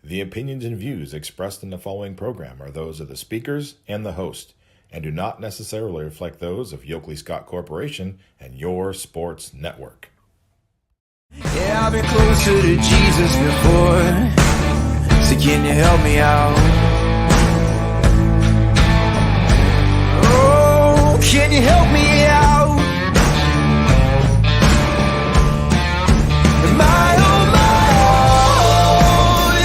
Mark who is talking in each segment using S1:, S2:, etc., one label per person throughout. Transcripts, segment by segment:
S1: The opinions and views expressed in the following program are those of the speakers and the host, and do not necessarily reflect those of Yoakley Scott Corporation and your sports network.
S2: Yeah, I've been closer to Jesus before, so can you help me out? Oh, can you help me out? Am I on my own?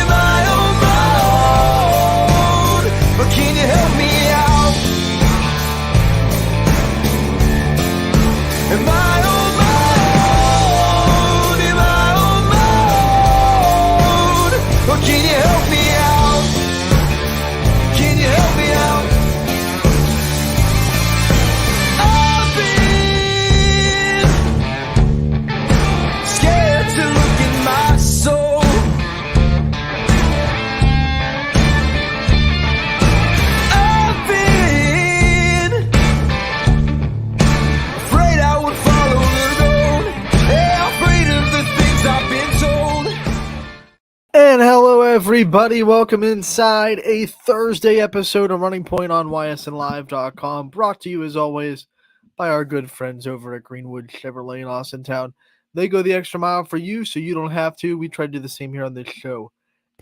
S2: Am I on my own? But can you help me out? Am I on my own? Am I on my own? Or can you help me out? Can you help me out? I've been scared to look in my soul. I've been afraid I would follow the road. Yeah, afraid of the things I've been told.
S3: And hello, everybody. Welcome inside a Thursday episode of Running Point on YSNLive.com. Brought to you, as always, by our good friends over at Greenwood Chevrolet in Austintown. They go the extra mile for you, so you don't have to. We try to do the same here on this show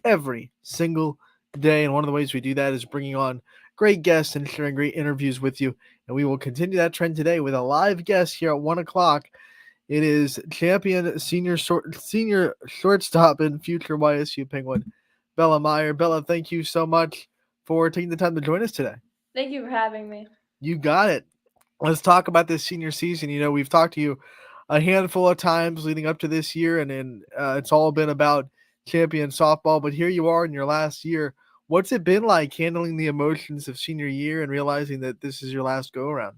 S3: every single day. And one of the ways we do that is bringing on great guests and sharing great interviews with you. And we will continue that trend today with a live guest here at 1 o'clock. It is champion senior shortstop and future YSU Penguin, Bella Meyer. Bella, thank you so much for taking the time to join us today.
S4: Thank you for having me.
S3: You got it. Let's talk about this senior season. You know, we've talked to you a handful of times leading up to this year, and it's all been about champion softball. But here you are in your last year. What's it been like handling the emotions of senior year and realizing that this is your last go-around?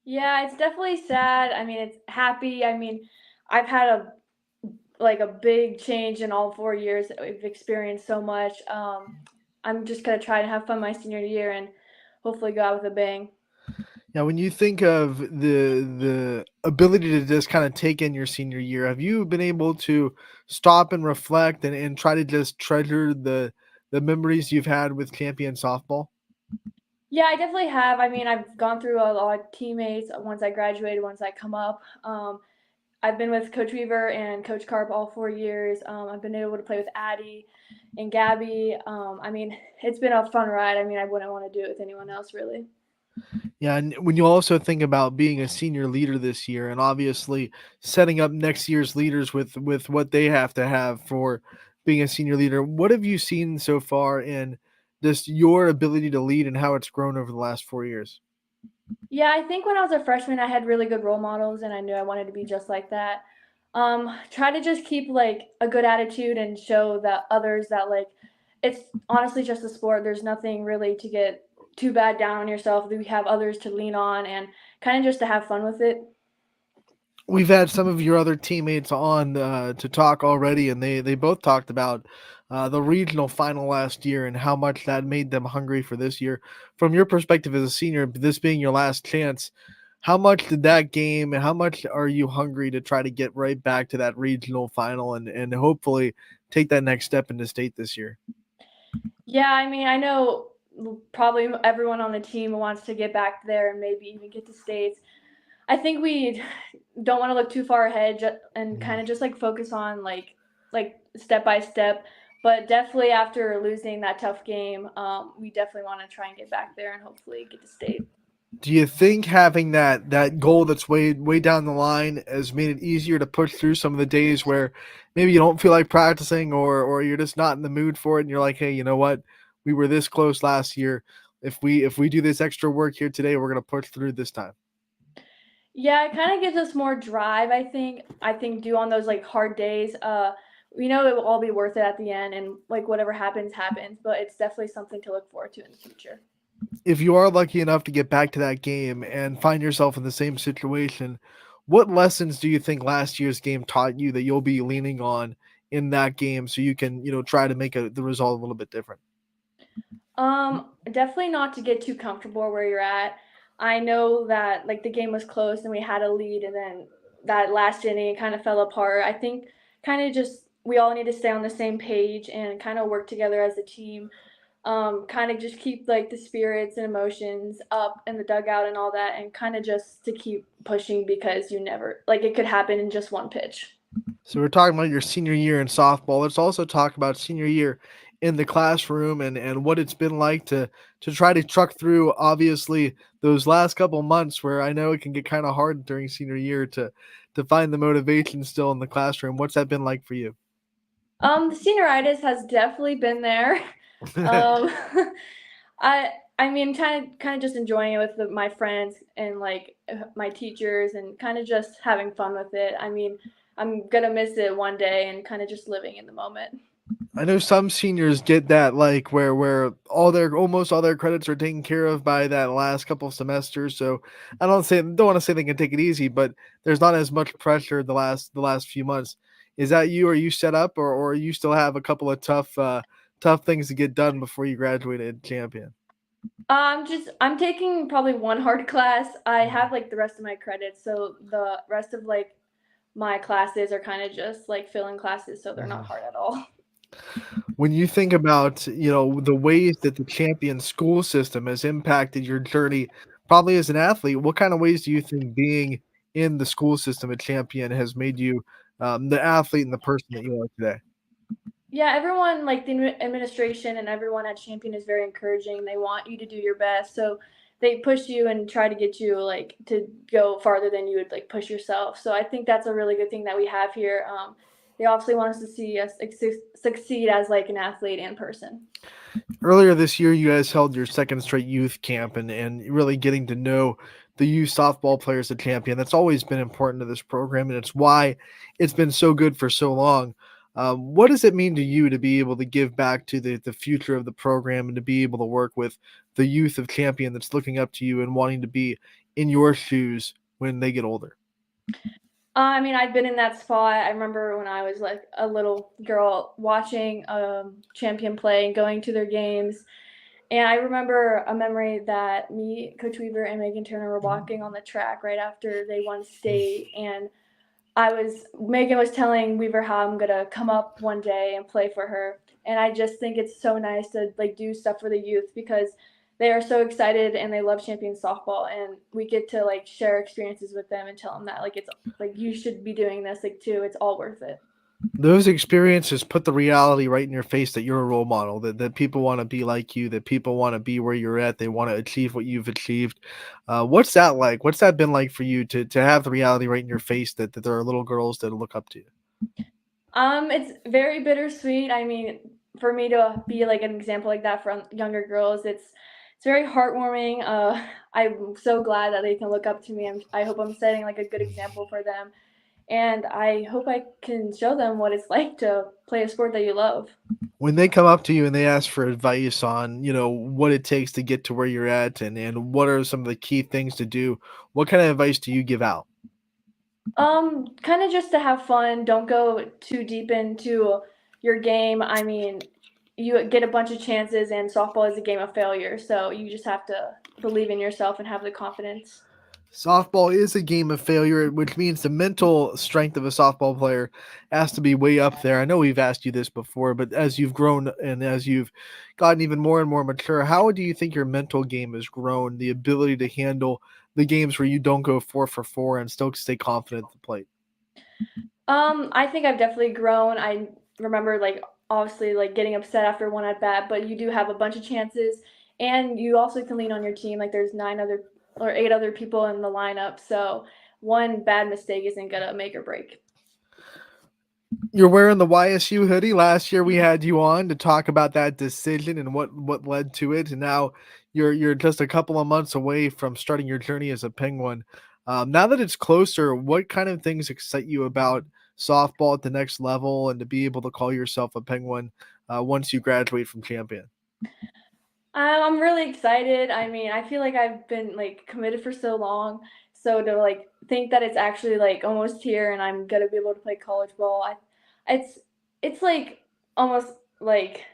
S4: Yeah, it's definitely sad. I mean, it's happy. I mean, I've had a big change in all 4 years. We've experienced so much. I'm just gonna try to have fun my senior year and hopefully go out with a bang.
S3: Now, when you think of the ability to just kind of take in your senior year, have you been able to stop and reflect and try to just treasure the memories you've had with champion softball?
S4: Yeah, I definitely have. I mean, I've gone through a lot of teammates once I graduated, once I come up. I've been with Coach Weaver and Coach Carp all 4 years. I've been able to play with Addie and Gabby. I mean, it's been a fun ride. I mean, I wouldn't want to do it with anyone else, really.
S3: Yeah, and when you also think about being a senior leader this year and obviously setting up next year's leaders with what they have to have for being a senior leader, what have you seen so far in just your ability to lead and how it's grown over the last 4 years?
S4: Yeah, I think when I was a freshman, I had really good role models, and I knew I wanted to be just like that. Try to just keep like a good attitude and show that others that like it's honestly just a sport. There's nothing really to get too bad down on yourself. We have others to lean on and kind of just to have fun with it.
S3: We've had some of your other teammates on to talk already, and they both talked about the regional final last year and how much that made them hungry for this year. From your perspective as a senior, this being your last chance, how much did that game and how much are you hungry to try to get right back to that regional final and hopefully take that next step into state this year?
S4: Yeah, I mean, I know probably everyone on the team wants to get back there and maybe even get to states. I think we don't want to look too far ahead and kind of just like focus on like step by step. But definitely after losing that tough game, we definitely want to try and get back there and hopefully get to state.
S3: Do you think having that goal that's way down the line has made it easier to push through some of the days where maybe you don't feel like practicing or you're just not in the mood for it and you're like, hey, you know what? We were this close last year. If we do this extra work here today, we're gonna push through this time.
S4: Yeah, it kind of gives us more drive, I think. I think due on those like hard days, we know it will all be worth it at the end and like whatever happens, happens. But it's definitely something to look forward to in the future.
S3: If you are lucky enough to get back to that game and find yourself in the same situation, what lessons do you think last year's game taught you that you'll be leaning on in that game so you can, try to make the result a little bit different?
S4: Definitely not to get too comfortable where you're at. I know that like the game was close and we had a lead and then that last inning kind of fell apart. I think kind of just we all need to stay on the same page and kind of work together as a team. Kind of just keep like the spirits and emotions up in the dugout and all that, and kind of just to keep pushing because you never like it could happen in just one pitch.
S3: So we're talking about your senior year in softball. Let's also talk about senior year in the classroom and what it's been like to try to truck through obviously those last couple months where I know it can get kind of hard during senior year to find the motivation still in the classroom. What's that been like for you?
S4: The senioritis has definitely been there. Um, I mean, kind of just enjoying it with my friends and like my teachers, and kind of just having fun with it. I mean, I'm gonna miss it one day, and kind of just living in the moment.
S3: I know some seniors get that like where almost all their credits are taken care of by that last couple of semesters. So I don't want to say they can take it easy, but there's not as much pressure the last few months. Is that you? Are you set up, or you still have a couple of tough things to get done before you graduate champion?
S4: I'm taking probably one hard class. I have like the rest of my credits, so the rest of like my classes are kind of just like fill-in classes, so they're not hard at all.
S3: When you think about, the ways that the champion school system has impacted your journey, probably as an athlete, what kind of ways do you think being in the school system at Champion has made you the athlete and the person that you are today?
S4: Yeah, everyone like the administration and everyone at Champion is very encouraging. They want you to do your best, so they push you and try to get you like to go farther than you would like push yourself. So I think that's a really good thing that we have here. They obviously want us to see us succeed as like an athlete and person.
S3: Earlier this year, you guys held your second straight youth camp and really getting to know the youth softball players at Champion. That's always been important to this program, and it's why it's been so good for so long. What does it mean to you to be able to give back to the future of the program and to be able to work with the youth of Champion that's looking up to you and wanting to be in your shoes when they get older?
S4: I mean, I've been in that spot. I remember when I was like a little girl watching Champion play and going to their games. And I remember a memory that me, Coach Weaver, and Megan Turner were walking on the track right after they won state. And Megan was telling Weaver how I'm going to come up one day and play for her. And I just think it's so nice to like do stuff for the youth because they are so excited and they love Champion softball, and we get to like share experiences with them and tell them that like it's like you should be doing this like too. It's all worth it.
S3: Those experiences put the reality right in your face that you're a role model, that people want to be like you, that people want to be where you're at, they want to achieve what you've achieved. What's that like? What's that been like for you to have the reality right in your face that there are little girls that look up to you?
S4: It's very bittersweet. I mean, for me to be like an example like that for younger girls, it's very heartwarming. I'm so glad that they can look up to me. I hope I'm setting like a good example for them, and I hope I can show them what it's like to play a sport that you love.
S3: When they come up to you and they ask for advice on, what it takes to get to where you're at and what are some of the key things to do, what kind of advice do you give out?
S4: Kind of just to have fun. Don't go too deep into your game. I mean, you get a bunch of chances, and softball is a game of failure. So you just have to believe in yourself and have the confidence.
S3: Softball is a game of failure, which means the mental strength of a softball player has to be way up there. I know we've asked you this before, but as you've grown and as you've gotten even more and more mature, how do you think your mental game has grown? The ability to handle the games where you don't go 4 for 4 and still stay confident at the plate.
S4: I think I've definitely grown. I remember like obviously like getting upset after one at bat, but you do have a bunch of chances, and you also can lean on your team. Like there's 8 other people in the lineup, so one bad mistake isn't gonna make or break.
S3: You're wearing the YSU hoodie. Last year we had you on to talk about that decision and what led to it, and now you're just a couple of months away from starting your journey as a Penguin. Now that it's closer, what kind of things excite you about softball at the next level and to be able to call yourself a Penguin once you graduate from Champion?
S4: I'm really excited. I mean, I feel like I've been like committed for so long. So to like think that it's actually like almost here and I'm gonna be able to play college ball, it's it's like almost like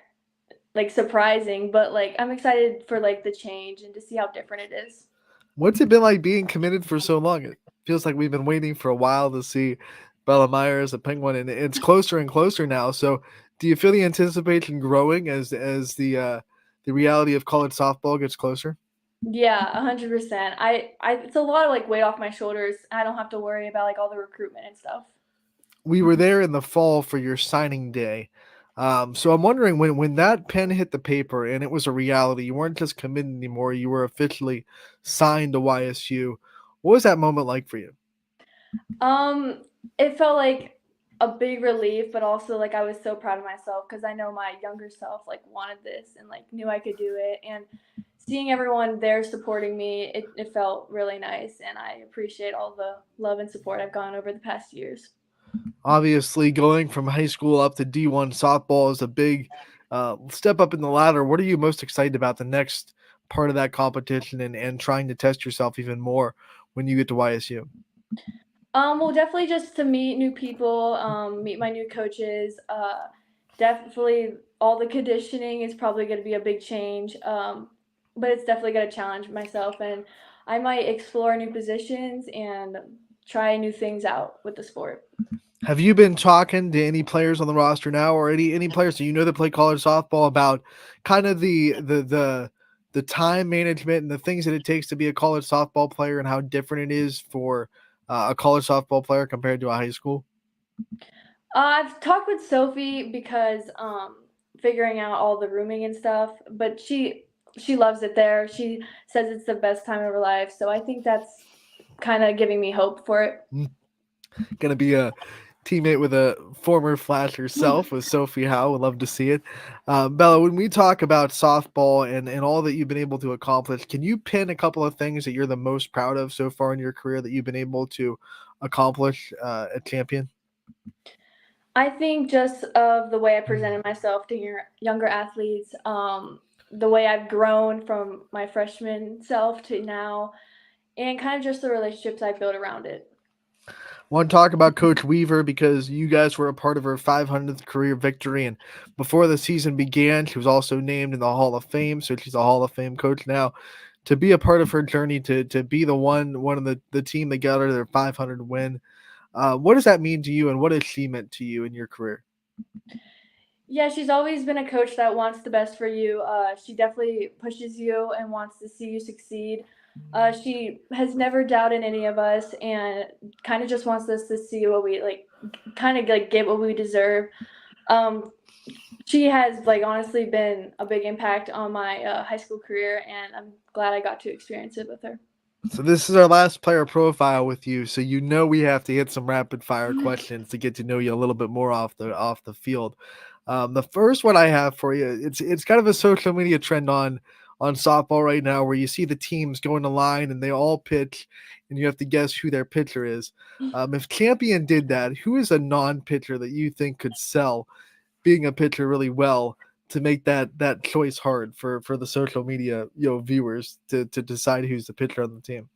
S4: surprising, but like I'm excited for like the change and to see how different it is.
S3: What's it been like being committed for so long? It feels like we've been waiting for a while to see Bella Myers, a Penguin, and it's closer and closer now. So, do you feel the anticipation growing as the reality of college softball gets closer?
S4: Yeah, 100%. It's a lot of like weight off my shoulders. I don't have to worry about like all the recruitment and stuff.
S3: We were there in the fall for your signing day. So I'm wondering when that pen hit the paper and it was a reality, you weren't just committed anymore, you were officially signed to YSU. What was that moment like for you?
S4: Um, it felt like a big relief, but also like I was so proud of myself because I know my younger self like wanted this and like knew I could do it. And seeing everyone there supporting me, it felt really nice. And I appreciate all the love and support I've gotten over the past years.
S3: Obviously, going from high school up to D1 softball is a big step up in the ladder. What are you most excited about the next part of that competition and trying to test yourself even more when you get to YSU?
S4: Well, definitely just to meet new people, meet my new coaches. Definitely all the conditioning is probably going to be a big change. But it's definitely going to challenge myself, and I might explore new positions and try new things out with the sport.
S3: Have you been talking to any players on the roster now, or any players that you know that play college softball about kind of the time management and the things that it takes to be a college softball player and how different it is for a college softball player compared to a high school?
S4: I've talked with Sophie because figuring out all the rooming and stuff, but she loves it there. She says it's the best time of her life, so I think that's kind of giving me hope for it.
S3: Going to be a teammate with a former Flash herself, with Sophie Howe. Would love to see it. Bella, when we talk about softball and all that you've been able to accomplish, can you pin a couple of things that you're the most proud of so far in your career that you've been able to accomplish at Champion?
S4: I think just of the way I presented myself to younger athletes, the way I've grown from my freshman self to now, and kind of just the relationships I built around it.
S3: Want to talk about Coach Weaver because you guys were a part of her 500th career victory, and before the season began, she was also named in the Hall of Fame, so she's a Hall of Fame coach now. To be a part of her journey, to be the one of the team that got her their 500 win, what does that mean to you, and what has she meant to you in your career?
S4: Yeah, she's always been a coach that wants the best for you. She definitely pushes you and wants to see you succeed. She has never doubted any of us and kind of just wants us to see what we like, kind of like get what we deserve. Um, she has like honestly been a big impact on my high school career, and I'm glad I got to experience it with her.
S3: So this is our last player profile with you. So you know we have to hit some rapid fire questions to get to know you a little bit more off the field. The first one I have for you, it's kind of a social media trend on softball right now, where you see the teams going to line and they all pitch, and you have to guess who their pitcher is. If Champion did that, who is a non-pitcher that you think could sell being a pitcher really well to make that choice hard for the social media viewers to decide who's the pitcher on the team?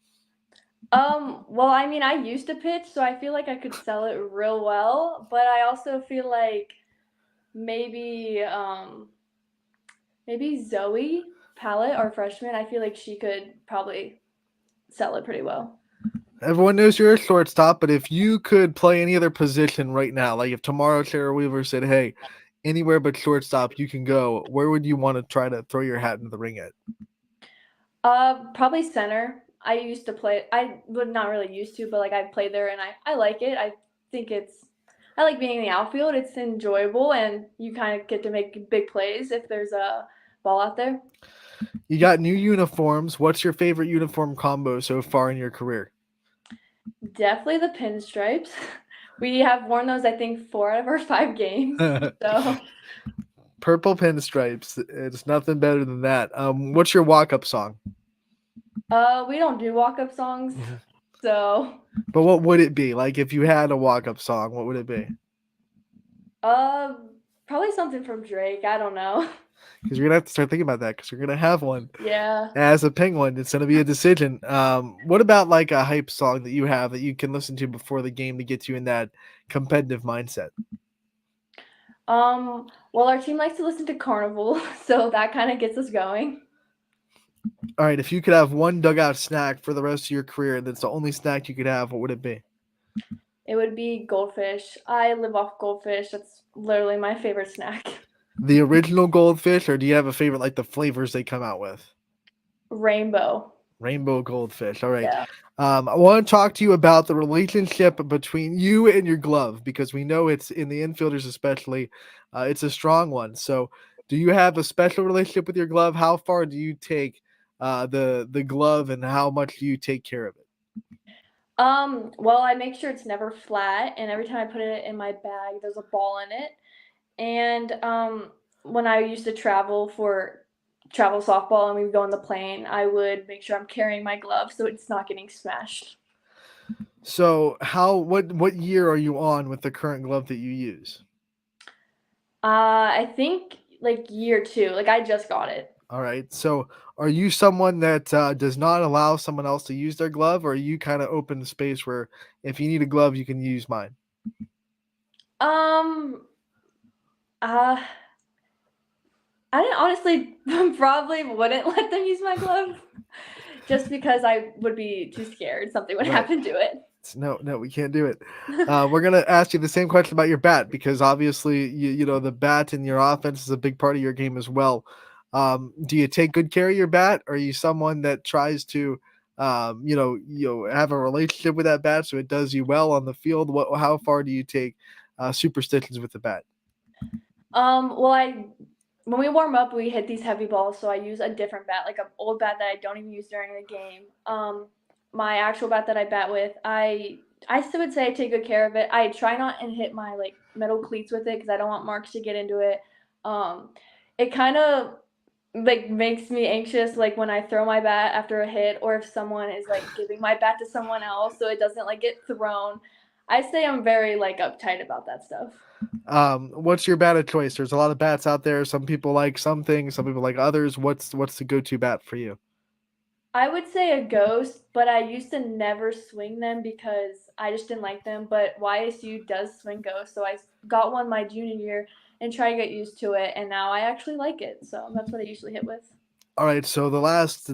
S4: Well, I mean, I used to pitch, so I feel like I could sell it real well, but I also feel like maybe maybe Zoe Palette, our freshman, I feel like she could probably sell it pretty well.
S3: Everyone knows you're a shortstop, but if you could play any other position right now, like if tomorrow Sarah Weaver said, "Hey, anywhere but shortstop, you can go," where would you want to try to throw your hat into the ring at?
S4: Probably center. I used to play. I would not really used to, but like I played there, and I like it. I think I like being in the outfield. It's enjoyable, and you kind of get to make big plays if there's a ball out there.
S3: You got new uniforms. What's your favorite uniform combo so far in your career?
S4: Definitely the pinstripes. We have worn those, I think, 4 out of our 5 games. So,
S3: Purple pinstripes. It's nothing better than that. What's your walk-up song?
S4: we don't do walk-up songs. So,
S3: But what would it be? Like if you had a walk-up song, what would it be?
S4: probably something from Drake. I don't know.
S3: Because you're gonna have to start thinking about that because you're gonna have one.
S4: Yeah.
S3: As a Penguin, it's gonna be a decision. What about like a hype song that you have that you can listen to before the game to get you in that competitive mindset?
S4: Well, our team likes to listen to Carnival, so that kind of gets us going.
S3: All right, if you could have one dugout snack for the rest of your career, and it's the only snack you could have, what would it be?
S4: it would be goldfish. I live off goldfish. That's literally my favorite snack.
S3: The original goldfish, or do you have a favorite, like the flavors they come out with?
S4: Rainbow.
S3: Rainbow goldfish. All right.
S4: Yeah.
S3: I want to talk to you about the relationship between you and your glove, because we know it's in the infielders, especially. It's a strong one. So, do you have a special relationship with your glove? How far do you take the glove, and how much do you take care of it?
S4: Well, I make sure it's never flat, and every time I put it in my bag, there's a ball in it. And when I used to travel for travel softball and we would go on the plane, I would make sure I'm carrying my glove so it's not getting smashed.
S3: So, what year are you on with the current glove that you use?
S4: I think like year 2. Like I just got it.
S3: All right. So, are you someone that does not allow someone else to use their glove, or are you kind of open the space where if you need a glove, you can use mine?
S4: Um, uh, I didn't honestly probably wouldn't let them use my glove just because I would be too scared something would
S3: Right.
S4: happen to it.
S3: No, we can't do it. We're gonna ask you the same question about your bat, because obviously you know the bat in your offense is a big part of your game as well. Do you take good care of your bat? Or are you someone that tries to have a relationship with that bat so it does you well on the field? How far do you take superstitions with the bat?
S4: Well, when we warm up, we hit these heavy balls, so I use a different bat, like an old bat that I don't even use during the game. My actual bat that I bat with, I still would say I take good care of it. I try not and hit my like metal cleats with it because I don't want marks to get into it. It kind of like makes me anxious, like when I throw my bat after a hit, or if someone is like giving my bat to someone else, so it doesn't like get thrown. I say I'm very like uptight about that stuff.
S3: What's your bat of choice? There's a lot of bats out there. Some people like some things, some people like others. What's the go-to bat for you?
S4: I would say a ghost, but I used to never swing them because I just didn't like them. But YSU does swing ghosts, so I got one my junior year and try to get used to it, and now I actually like it. So that's what I usually hit with.
S3: All right, so the last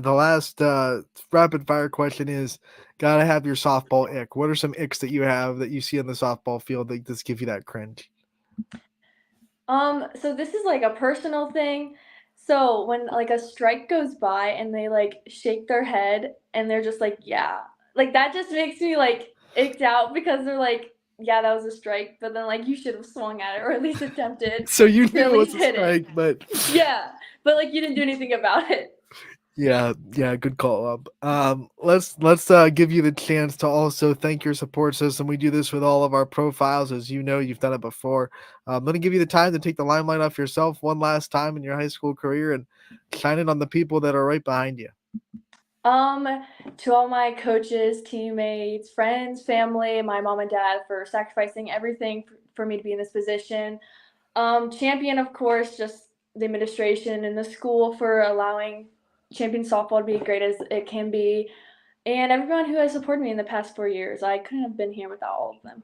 S3: rapid fire question is, gotta have your softball ick. What are some icks that you have that you see on the softball field that just give you that cringe?
S4: So this is like a personal thing. So when like a strike goes by and they like shake their head and they're just like, yeah, like that just makes me like icked out because they're like, yeah, that was a strike, but then like you should have swung at it or at least attempted
S3: So you
S4: to at
S3: knew it was
S4: least
S3: a
S4: hit it.
S3: strike, but
S4: Yeah, but like you didn't do anything about it.
S3: yeah, good call up. Let's give you the chance to also thank your support system. We do this with all of our profiles, as you know, you've done it before. Let me give you the time to take the limelight off yourself one last time in your high school career and shine it on the people that are right behind you.
S4: To all my coaches, teammates, friends, family, my mom and dad for sacrificing everything for me to be in this position. Champion, of course, just the administration and the school for allowing champion softball to be great as it can be, and everyone who has supported me in the past 4 years. I couldn't have been here without all of them.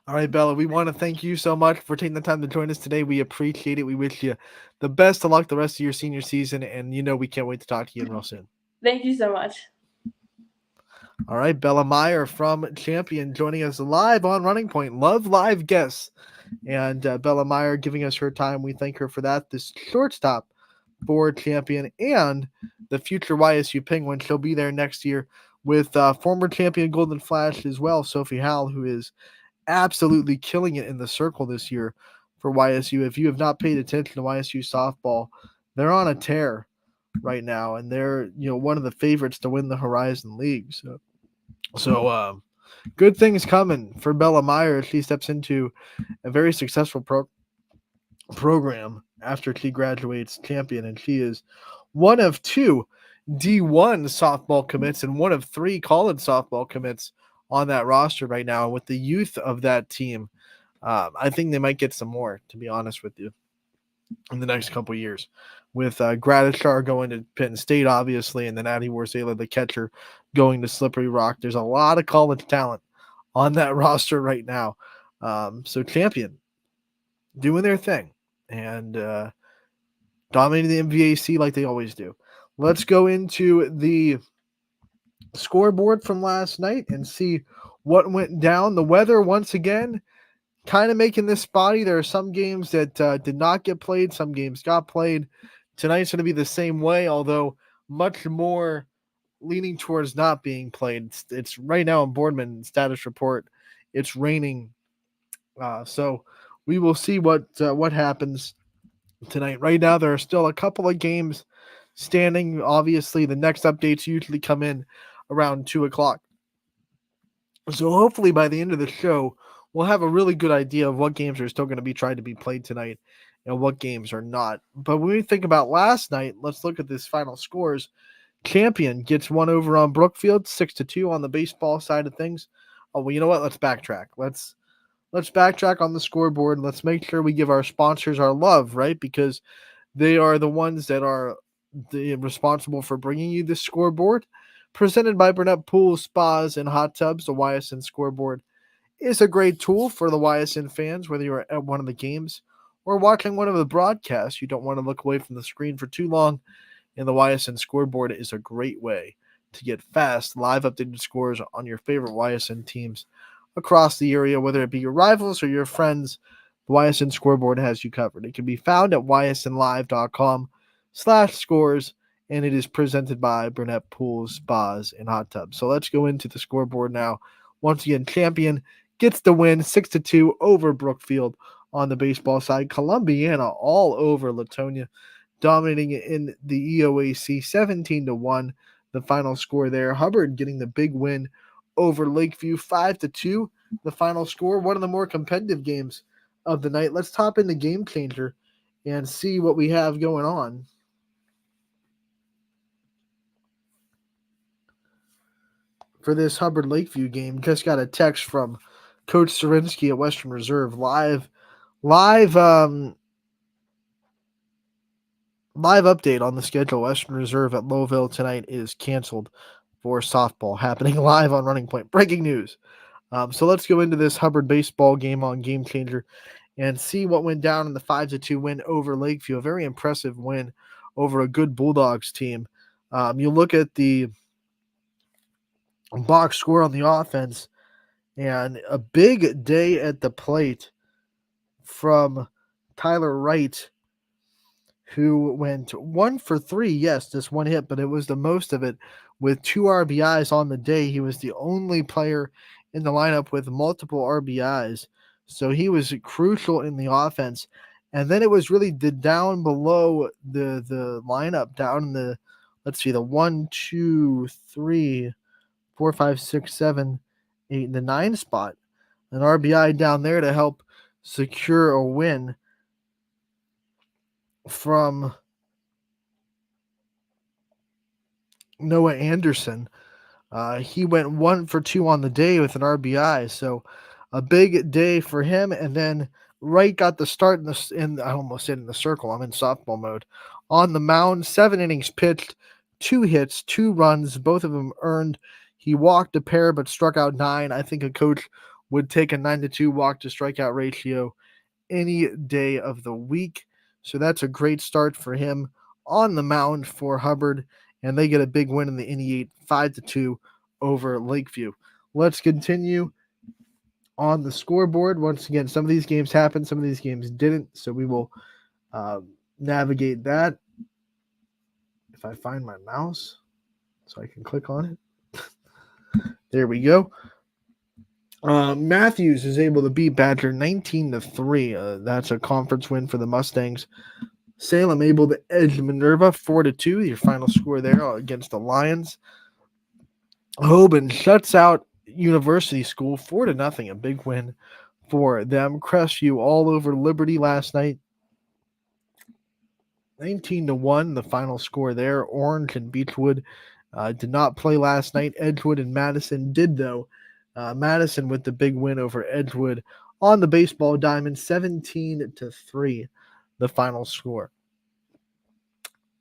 S3: All right, Bella, we want to thank you so much for taking the time to join us today. We appreciate it. We wish you the best of luck the rest of your senior season, and we can't wait to talk to you real soon.
S4: Thank you so much.
S3: All right, Bella Meyer from Champion joining us live on Running Point. Love live guests. And Bella Meyer giving us her time. We thank her for that. This shortstop for Champion and the future YSU Penguin. She'll be there next year with former champion Golden Flash as well, Sophie Howell, who is absolutely killing it in the circle this year for YSU. If you have not paid attention to YSU softball, they're on a tear right now, and they're one of the favorites to win the Horizon League. So good things coming for Bella Meyer as she steps into a very successful program after she graduates Champion, and she is one of 2 D1 softball commits and one of 3 college softball commits on that roster right now. And with the youth of that team, I think they might get some more, to be honest with you, in the next couple years. With Gratishar going to Penn State, obviously, and then Addie Warsala, the catcher, going to Slippery Rock. There's a lot of college talent on that roster right now. So Champion doing their thing and dominating the MVAC like they always do. Let's go into the scoreboard from last night and see what went down. The weather, once again, kind of making this spotty. There are some games that did not get played. Some games got played. Tonight's going to be the same way, although much more leaning towards not being played. It's right now in Boardman status report. It's raining. So we will see what happens tonight. Right now, there are still a couple of games standing. Obviously, the next updates usually come in around 2 o'clock. So hopefully by the end of the show, we'll have a really good idea of what games are still going to be trying to be played tonight and what games are not. But when we think about last night, let's look at this final scores. Champion gets one over on Brookfield, 6-2 on the baseball side of things. Oh, well, you know what? Let's backtrack. Let's backtrack on the scoreboard. Let's make sure we give our sponsors our love, right? Because they are the ones that are responsible for bringing you this scoreboard. Presented by Burnett Pools, Spas, and Hot Tubs, the Ysn scoreboard is a great tool for the Ysn fans, whether you're at one of the games or watching one of the broadcasts. You don't want to look away from the screen for too long, and the Ysn scoreboard is a great way to get fast, live updated scores on your favorite Ysn teams across the area, whether it be your rivals or your friends. The Ysn scoreboard has you covered. It can be found at ysnlive.com/scores, and it is presented by Burnett Pools, Spas, and Hot Tubs. So let's go into the scoreboard now. Once again, Champion gets the win 6-2 over Brookfield on the baseball side. Columbiana all over Latonia, dominating in the EOAC 17-1. The final score there. Hubbard getting the big win over Lakeview 5-2. The final score. One of the more competitive games of the night. Let's top into Game Changer and see what we have going on. For this Hubbard Lakeview game, just got a text from Coach Serinsky at Western Reserve. Live update on the schedule. Western Reserve at Lowville tonight is canceled for softball, happening live on Running Point. Breaking news. So let's go into this Hubbard baseball game on Game Changer and see what went down in the 5-2 win over Lakeview. A very impressive win over a good Bulldogs team. You look at the box score on the offense, and a big day at the plate from Tyler Wright, who went 1 for 3. Yes, just one hit, but it was the most of it with 2 RBIs on the day. He was the only player in the lineup with multiple RBIs, so he was crucial in the offense. And then it was really the down below the lineup, down in the, let's see, the 1, 2, 3, 4, 5, 6, 7, 8, the 9 spot. An RBI down there to help secure a win from Noah Anderson. He went 1 for 2 on the day with an RBI, so a big day for him. And then Wright got the start I almost said in the circle. I'm in softball mode. On the mound, 7 innings pitched, 2 hits, 2 runs, both of them earned. He walked a pair but struck out 9. I think a coach would take a 9-2 walk to strikeout ratio any day of the week. So that's a great start for him on the mound for Hubbard, and they get a big win in the inning 8, 5-2 over Lakeview. Let's continue on the scoreboard. Once again, some of these games happened, some of these games didn't, so we will navigate that. If I find my mouse so I can click on it. There we go. Matthews is able to beat Badger 19-3. That's a conference win for the Mustangs. Salem able to edge Minerva 4-2. Your final score there against the Lions. Hoban shuts out University School 4-0. A big win for them. Crestview all over Liberty last night. 19-1. The final score there. Orange and Beechwood did not play last night. Edgewood and Madison did, though. Madison with the big win over Edgewood on the baseball diamond, 17-3, the final score.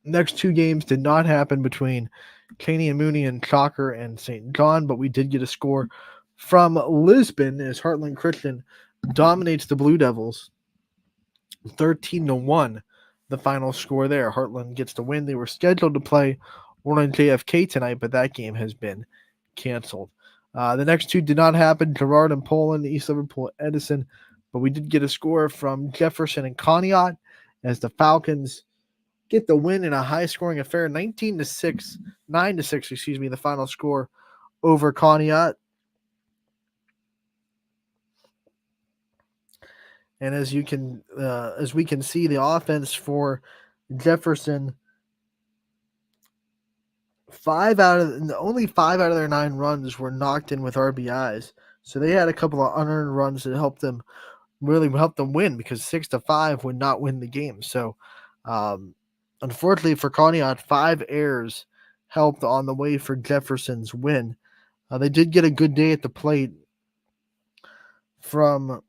S3: Next 2 games did not happen between Caney and Mooney and Chalker and St. John, but we did get a score from Lisbon as Heartland Christian dominates the Blue Devils, 13-1, the final score there. Heartland gets the win. They were scheduled to play Orange JFK tonight, but that game has been canceled. The next two did not happen. Gerard and Poland, East Liverpool, Edison. But we did get a score from Jefferson and Conneaut as the Falcons get the win in a high-scoring affair, 9-6, the final score over Conneaut. And as we can see, the offense for Jefferson, only 5 out of their 9 runs were knocked in with RBIs. So they had a couple of unearned runs that helped them win, because 6-5 would not win the game. So, unfortunately for Conneaut, 5 errors helped on the way for Jefferson's win. They did get a good day at the plate from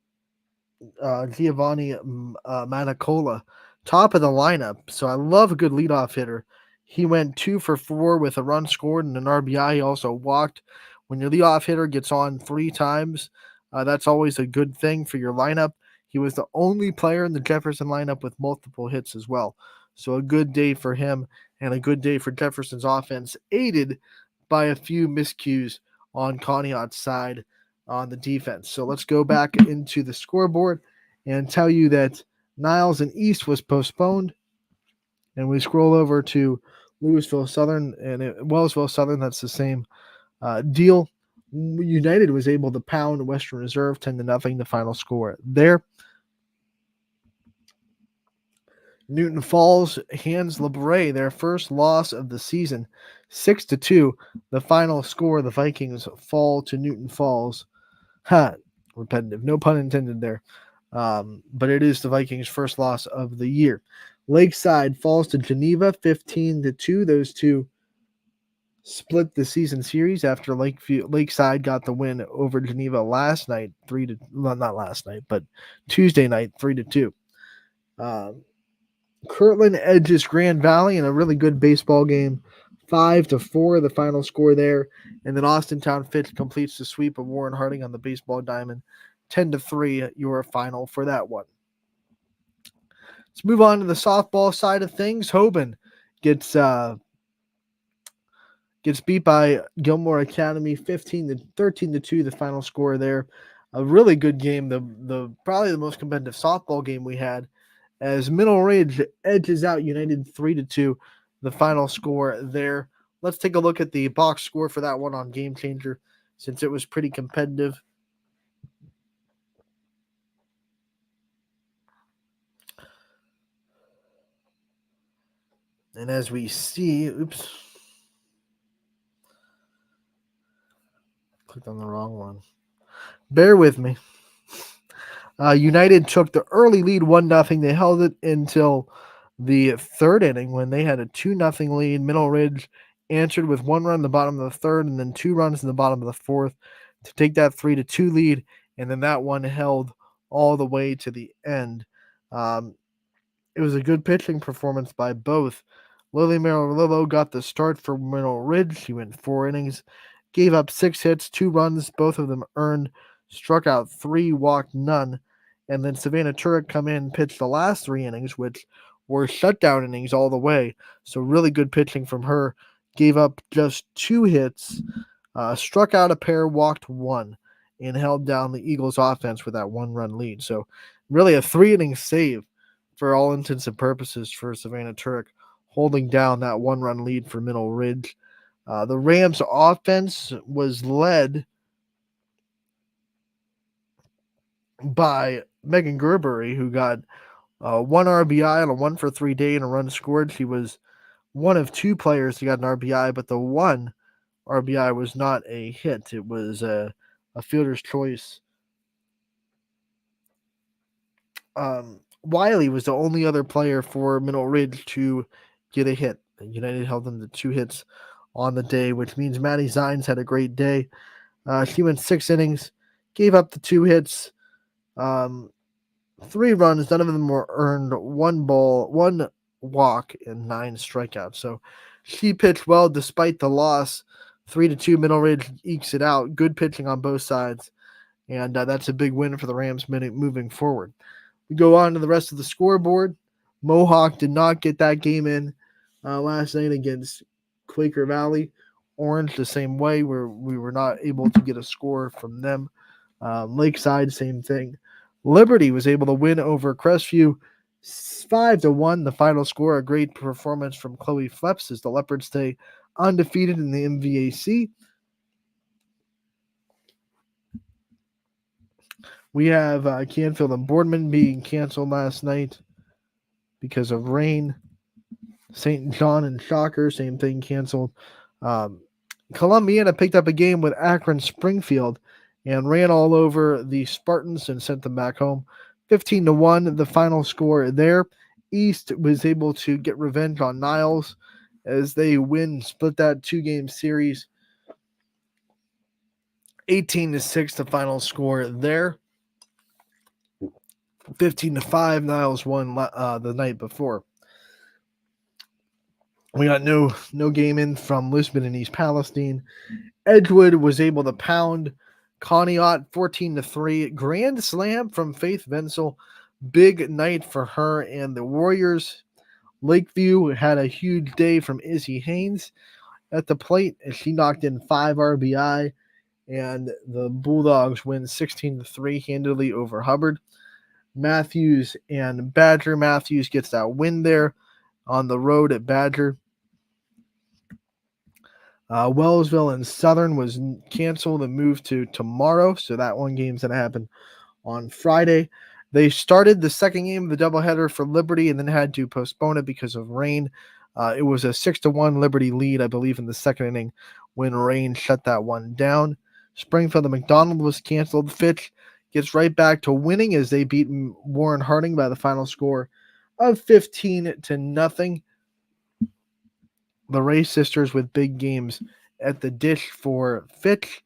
S3: Giovanni Manicola, top of the lineup. So I love a good leadoff hitter. He went 2 for 4 with a run scored and an RBI. He also walked. When your leadoff hitter gets on 3 times, that's always a good thing for your lineup. He was the only player in the Jefferson lineup with multiple hits as well. So a good day for him and a good day for Jefferson's offense, aided by a few miscues on Conneaut's side on the defense. So let's go back into the scoreboard and tell you that Niles and East was postponed. And we scroll over to Louisville Southern and Wellsville Southern. That's the same deal. United was able to pound Western Reserve 10-0, the final score there. Newton Falls hands LeBray their first loss of the season, 6-2. The final score, the Vikings fall to Newton Falls. Repetitive, no pun intended there. But it is the Vikings' first loss of the year. Lakeside falls to Geneva, 15-2. Those two split the season series after Lakeside got the win over Geneva last night, not last night, but Tuesday night, 3-2. Kirtland edges Grand Valley in a really good baseball game, 5-4, the final score there. And then Austintown Fitch completes the sweep of Warren Harding on the baseball diamond, 10-3, your final for that one. Let's move on to the softball side of things. Hoban gets beat by Gilmore Academy, 13-2, the final score there. A really good game, the probably the most competitive softball game we had, as Middle Ridge edges out United 3-2, the final score there. Let's take a look at the box score for that one on Game Changer, since it was pretty competitive. And as we see, clicked on the wrong one. Bear with me. United took the early lead 1-0. They held it until the third inning when they had a 2-0 lead. Middle Ridge answered with 1 run in the bottom of the third and then 2 runs in the bottom of the fourth to take that 3-2 lead. And then that one held all the way to the end. It was a good pitching performance by both. Lily Marilillo got the start for Middle Ridge. She went 4 innings, gave up 6 hits, 2 runs, both of them earned, struck out 3, walked none. And then Savannah Turek come in, pitched the last 3 innings, which were shutdown innings all the way. So really good pitching from her. Gave up just 2 hits, struck out a pair, walked 1, and held down the Eagles' offense with that 1-run lead. So really a 3-inning save for all intents and purposes for Savannah Turek, holding down that 1-run lead for Middle Ridge. The Rams' offense was led by Megan Gerbery, who got 1 RBI on a 1-for-3 day and a run scored. She was one of 2 players who got an RBI, but the 1 RBI was not a hit. It was a fielder's choice. Wiley was the only other player for Middle Ridge to get a hit. United held them to 2 hits on the day, which means Maddie Zines had a great day. She went 6 innings, gave up the 2 hits, 3 runs, none of them were earned, 1 walk, and 9 strikeouts. So she pitched well despite the loss. 3-2, Middle Ridge ekes it out. Good pitching on both sides, and that's a big win for the Rams moving forward. We go on to the rest of the scoreboard. Mohawk did not get that game in last night against Quaker Valley. Orange the same way, where we were not able to get a score from them. Lakeside, same thing. Liberty was able to win over Crestview 5-1. The final score, a great performance from Chloe Fleps as the Leopards stay undefeated in the MVAC. We have Canfield and Boardman being canceled last night because of rain. St. John and Shocker, same thing, canceled. Columbiana picked up a game with Akron Springfield and ran all over the Spartans and sent them back home. 15-1, the final score there. East was able to get revenge on Niles as they split that 2-game series. 18-6, the final score there. 15-5, Niles won the night before. We got no game in from Lisbon and East Palestine. Edgewood was able to pound Conneaut 14-3. Grand slam from Faith Venzel. Big night for her and the Warriors. Lakeview had a huge day from Izzy Haynes at the plate as she knocked in 5 RBI. And the Bulldogs win 16-3 handily over Hubbard. Matthews and Badger. Matthews gets that win there on the road at Badger. Wellsville and Southern was canceled and moved to tomorrow, so that one game's going to happen on Friday. They started the second game of the doubleheader for Liberty and then had to postpone it because of rain. It was a 6-1 Liberty lead, I believe, in the second inning when rain shut that one down. Springfield and McDonald was canceled. Fitch gets right back to winning as they beat Warren Harding by the final score of 15-0. The Ray sisters with big games at the dish for Fitch.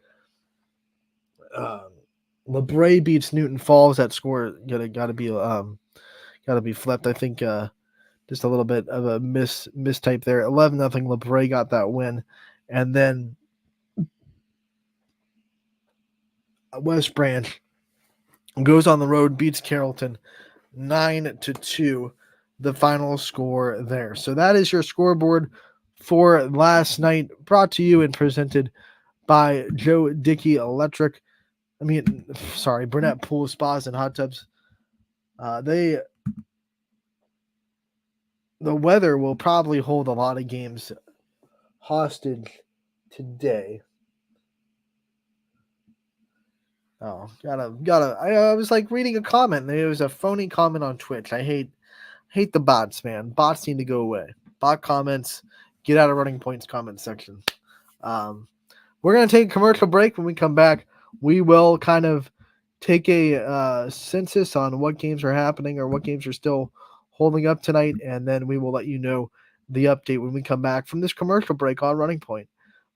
S3: LeBray beats Newton Falls. That score gotta be flipped. I think just a little bit of a mistype there. 11-0. LeBray got that win, and then West Branch goes on the road, beats Carrollton 9-2. The final score there. So that is your scoreboard for last night, brought to you and presented by Joe Dickey Electric. Burnett Pool Spas and Hot Tubs. The weather will probably hold a lot of games hostage today. Oh, I was like reading a comment. There was a phony comment on Twitch. I hate the bots, man. Bots need to go away. Bot comments, get out of Running Point's comment section. We're going to take a commercial break. When we come back, we will kind of take a census on what games are happening or what games are still holding up tonight, and then we will let you know the update when we come back from this commercial break on Running Point.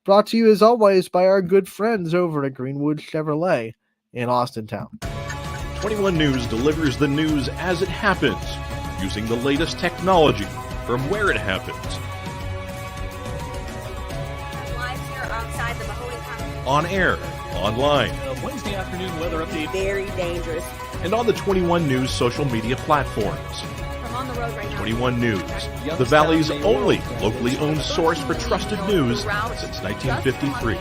S3: Brought to you, as always, by our good friends over at Greenwood Chevrolet in Austintown.
S5: 21 News delivers the news as it happens, using the latest technology from where it happens.
S6: Live here outside the Mahoney County.
S5: On air, online,
S7: Wednesday afternoon weather update.
S6: Very dangerous.
S5: and on the 21 News social media platforms.
S6: I'm on the road right now.
S5: 21 News, the Valley's only locally owned source for trusted news since 1953.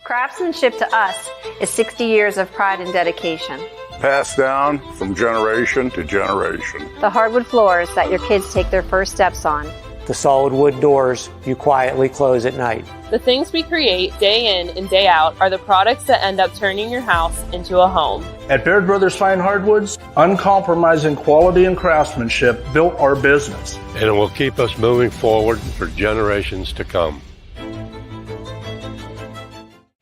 S8: Craftsmanship to us is 60 years of pride and dedication.
S9: Passed down from generation to generation.
S8: The hardwood floors that your kids take their first steps on.
S10: The solid wood doors you quietly close at night.
S11: The things we create day in and day out are the products that end up turning your house into a home.
S12: At Baird Brothers Fine Hardwoods, uncompromising quality and craftsmanship built our business.
S13: And it will keep us moving forward for generations to come.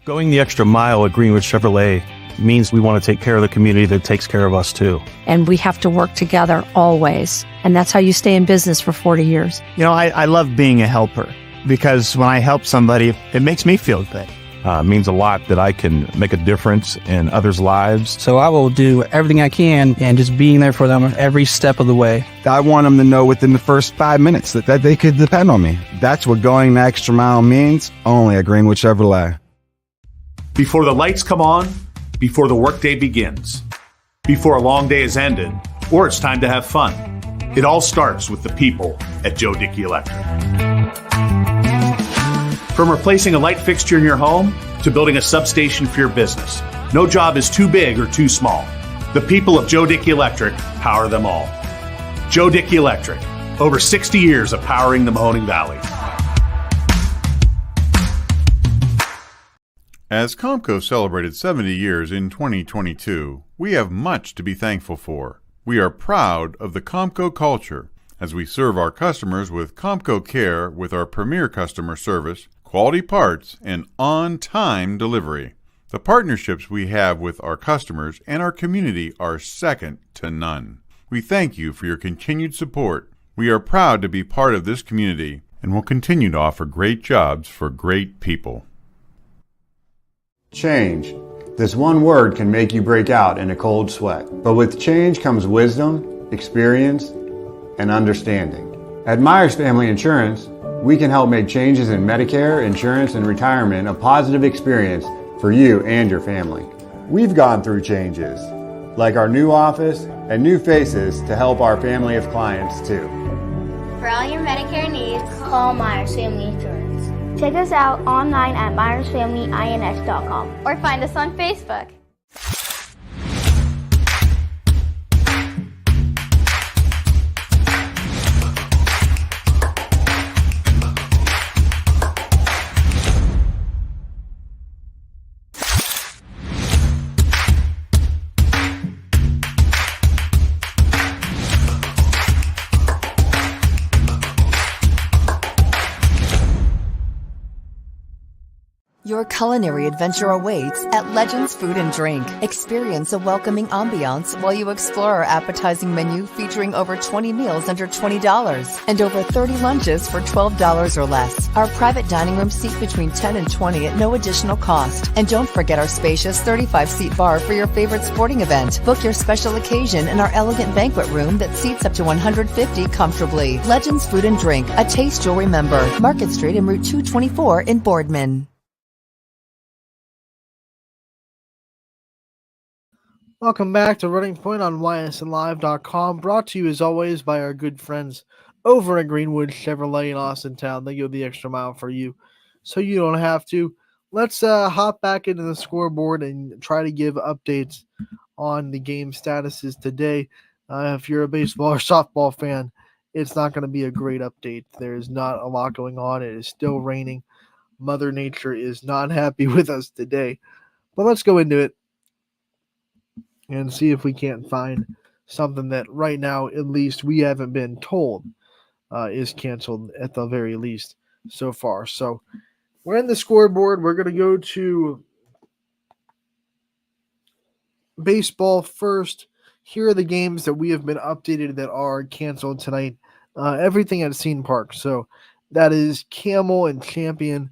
S14: Going the extra mile at Greenwood Chevrolet means we want to take care of the community that takes care of us too.
S15: And we have to work together always. And that's how you stay in business for 40 years.
S16: You know, I love being a helper because when I help somebody, it makes me feel good.
S14: It means a lot that I can make a difference in others' lives.
S17: So I will do everything I can and just being there for them every step of the way.
S16: I want them to know within the first 5 minutes that they could depend on me. That's what going the extra mile means, only at Greenwood Chevrolet.
S18: Before the lights come on, before the workday begins, before a long day is ended, or it's time to have fun. It all starts with the people at Joe Dickey Electric. From replacing a light fixture in your home to building a substation for your business, no job is too big or too small. The people of Joe Dickey Electric power them all. Joe Dickey Electric, over 60 years of powering the Mahoning Valley.
S19: As Comco celebrated 70 years in 2022, we have much to be thankful for. We are proud of the Comco culture as we serve our customers with Comco Care with our premier customer service, quality parts, and on-time delivery. The partnerships we have with our customers and our community are second to none. We thank you for your continued support. We are proud to be part of this community and will continue to offer great jobs for great people.
S20: Change. This one word can make you break out in a cold sweat. But with change comes wisdom, experience, and understanding. At Myers Family Insurance, we can help make changes in Medicare, insurance, and retirement a positive experience for you and your family. We've gone through changes, like our new office and new faces to help our family of clients too.
S21: For all your Medicare needs, call Myers Family Insurance. Check us out online at myersfamilyins.com or find us on Facebook.
S22: Your culinary adventure awaits at Legends Food and Drink. Experience a welcoming ambiance while you explore our appetizing menu featuring over 20 meals under $20 and over 30 lunches for $12 or less. Our private dining room seat between 10 and 20 at no additional cost. And don't forget our spacious 35-seat bar for your favorite sporting event. Book your special occasion in our elegant banquet room that seats up to 150 comfortably. Legends Food and Drink, a taste you'll remember. Market Street and Route 224 in Boardman.
S3: Welcome back to Running Point on ysnlive.com, brought to you as always by our good friends over at Greenwood Chevrolet in Austintown. They go the extra mile for you, so you don't have to. Let's hop back into the scoreboard and try to give updates on the game statuses today. If you're a baseball or softball fan, it's not going to be a great update. There's not a lot going on. It is still raining. Mother Nature is not happy with us today. But let's go into it and see if we can't find something that right now, at least, we haven't been told is canceled at the very least so far. So we're in the scoreboard. We're going to go to baseball first. Here are the games that we have been updated that are canceled tonight. Everything at Scene Park. So that is Camel and Champion.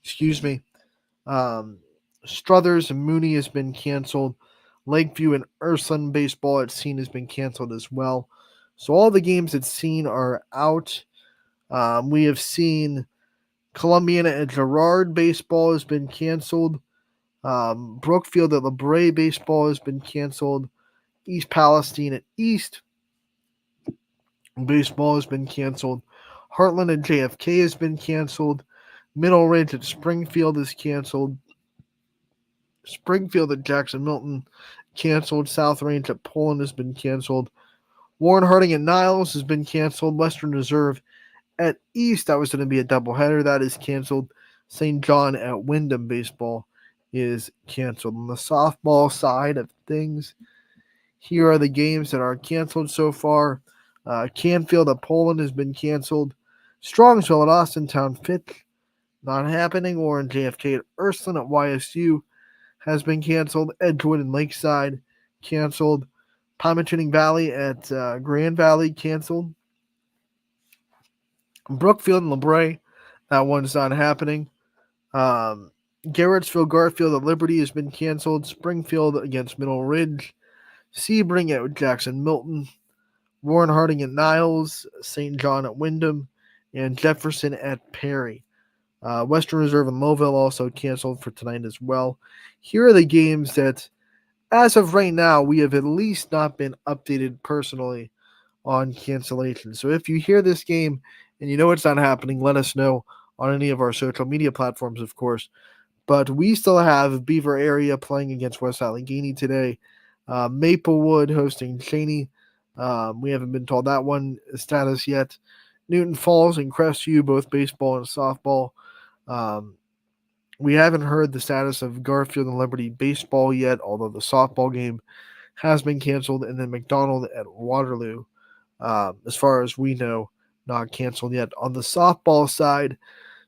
S3: Excuse me. Struthers and Mooney has been canceled. Lakeview and Ursuline baseball at Scene has been canceled as well. So all the games at Scene are out. We have seen Columbiana and Girard baseball has been canceled. Brookfield at LeBray baseball has been canceled. East Palestine at East baseball has been canceled. Heartland and JFK has been canceled. Middle Ridge at Springfield is canceled. Springfield at Jackson Milton canceled. South Range at Poland has been canceled. Warren Harding at Niles has been canceled. Western Reserve at East, that was going to be a doubleheader. That is canceled. St. John at Wyndham baseball is canceled. On the softball side of things, here are the games that are canceled so far. Canfield at Poland has been canceled. Strongsville at Austintown Fitch, not happening. Warren JFK at Ursuline at YSU has been canceled. Edgewood and Lakeside canceled. Pymatuning Valley at Grand Valley canceled. Brookfield and LeBray, that one's not happening. Garrettsville Garfield at Liberty has been canceled. Springfield against Middle Ridge. Sebring at Jackson Milton. Warren Harding at Niles. St. John at Wyndham. And Jefferson at Perry. Western Reserve and Lowville also canceled for tonight as well. Here are the games that as of right now, we have at least not been updated personally on cancellation. So if you hear this game and you know it's not happening, let us know on any of our social media platforms, of course. But we still have Beaver Area playing against West Allegheny today. Maplewood hosting Cheney. We haven't been told that one status yet. Newton Falls and Crestview, both baseball and softball. We haven't heard the status of Garfield and Liberty baseball yet, although the softball game has been canceled. And then McDonald at Waterloo, as far as we know, not canceled yet. On the softball side,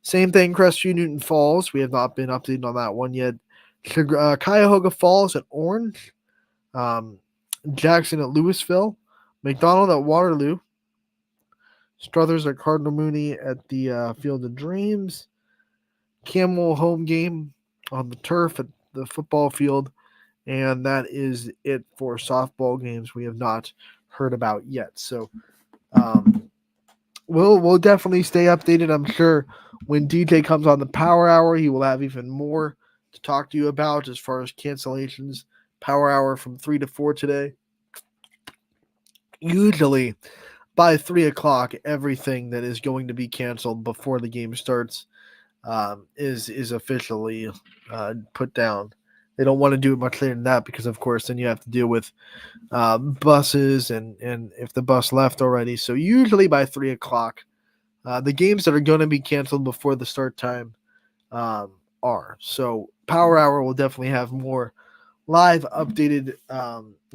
S3: same thing, Crestview, Newton Falls. We have not been updated on that one yet. Cuyahoga Falls at Orange. Jackson at Louisville. McDonald at Waterloo. Struthers at Cardinal Mooney at the Field of Dreams. Camel home game on the turf at the football field. And that is it for softball games we have not heard about yet. So we'll definitely stay updated. I'm sure when DJ comes on the Power Hour, he will have even more to talk to you about as far as cancellations. Power Hour from 3 to 4 today. Usually by 3 o'clock, everything that is going to be canceled before the game starts is officially put down. They don't want to do it much later than that because, of course, then you have to deal with buses and if the bus left already. So usually by 3 o'clock, the games that are going to be canceled before the start time are. So Power Hour will definitely have more live updated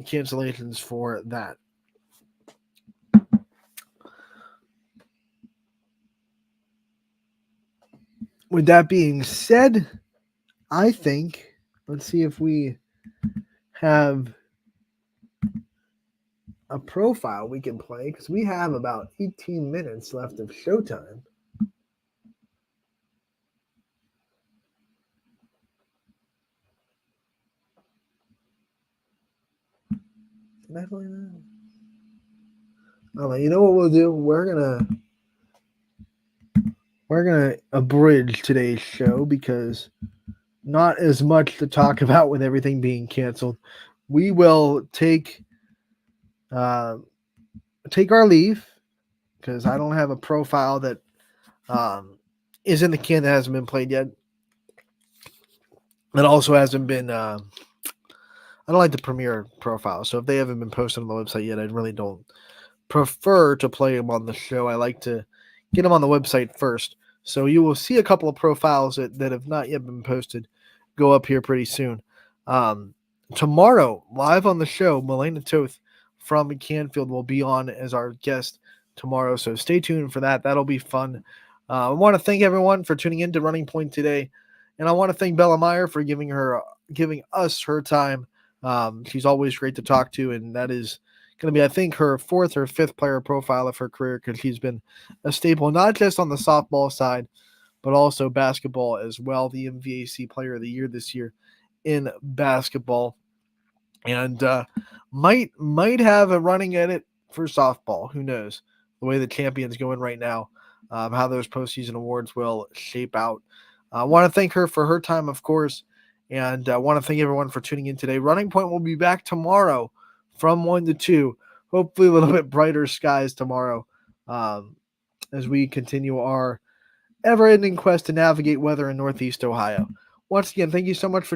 S3: cancellations for that. With that being said, I think, let's see if we have a profile we can play because we have about 18 minutes left of showtime. Can I play that? Oh, you know what we'll do? We're gonna abridge today's show because not as much to talk about with everything being canceled. We will take our leave because I don't have a profile that is in the can that hasn't been played yet. That also hasn't been. I don't like the premiere profile, so if they haven't been posted on the website yet, I really don't prefer to play them on the show. I like to get them on the website first. So you will see a couple of profiles that have not yet been posted go up here pretty soon. Tomorrow, live on the show, Melena Toth from Canfield will be on as our guest tomorrow. So stay tuned for that. That'll be fun. I want to thank everyone for tuning in to Running Point today. And I want to thank Bella Meyer for giving us her time. She's always great to talk to, and that is going to be, I think, her 4th or 5th player profile of her career because she's been a staple, not just on the softball side, but also basketball as well. The MVAC Player of the Year this year in basketball. And might have a running at it for softball. Who knows? The way the champion's going right now, how those postseason awards will shape out. I want to thank her for her time, of course, and I want to thank everyone for tuning in today. Running Point will be back tomorrow from 1 to 2. Hopefully a little bit brighter skies tomorrow as we continue our ever-ending quest to navigate weather in Northeast Ohio. Once again, thank you so much for tuning in.